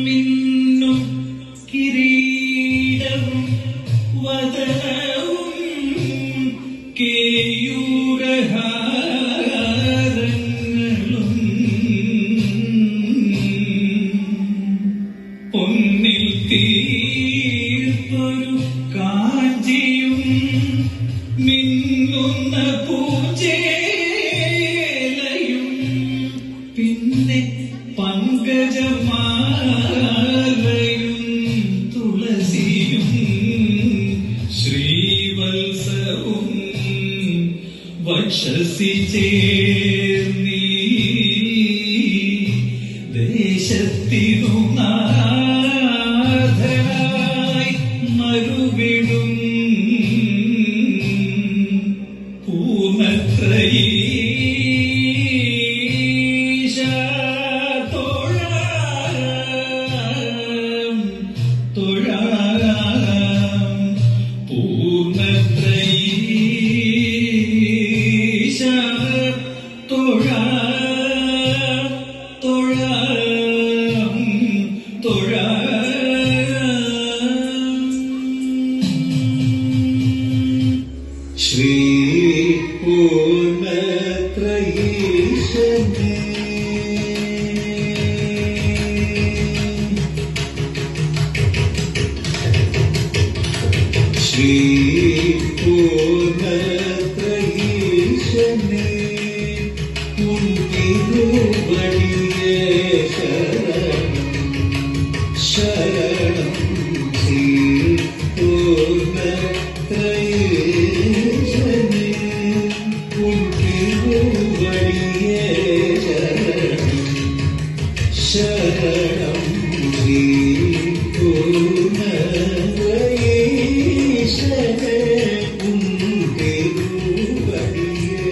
മിന്നും കിരീടവും വദനവും കേയൂരഹാരങ്ങളും പൊന്നിൽ തീർത്തൊരു കാഞ്ചിയും മിന്നുന്ന പൂജേലയും പിന്നെ പങ്കജമാലയും തുളസിയും ശ്രീവത്സവും വക്ഷസി ചേർന്നീ ദേശത്തിനു നാഥനായി മറുവിടും പൂർണ്ണത്രയീശ തൊഴാം തൊഴാം പൂർണ്ണത്രയീശ തൊഴാം തൊഴാം തൊഴാം ശ്രീ പൂർണ്ണത്രയീശനേ ശ്രീ പൂർണ്ണത്രയീശനേ ഉൻ തിരുവടിയേ ശരണം ശ്രീ പൂർണ്ണത്രയീശനേ ഉൻ തിരുവടിയേ ശരണം ശ്രീ പൂർണ്ണത്രയീശനേ ഉൻ തിരുവടിയേ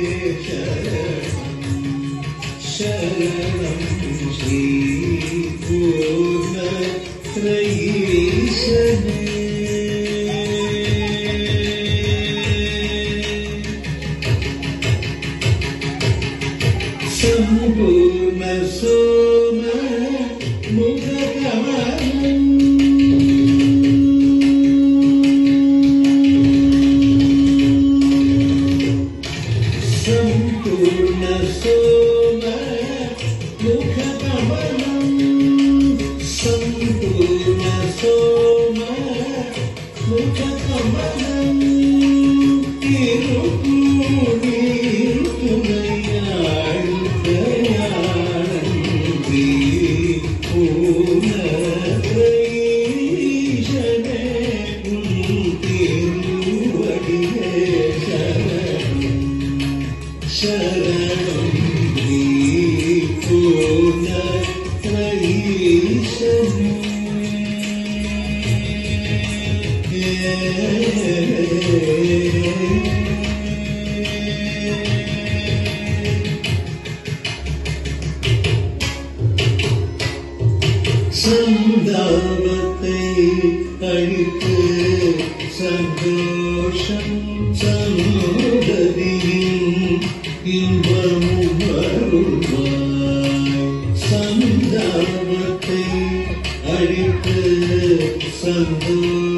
ശരണം ശ്രീ പൂർണ്ണത്രയീശനേ സമ്പൂർണ്ണ സോമ മുഖകമലം സമ്പൂർണ്ണ സോമ മുഖകമലം സമ്പൂർണ്ണ സോമ മുഖകമലം ശരണം ശ്രീ പൂർണ്ണത്രയീശനേ സന്താപത്തെ അഴിത്ത് സന്തോഷം സമുദരിയും ഇன்பமும் வருவாய் சந்தாபத்தை அழித்து சந்தோஷம்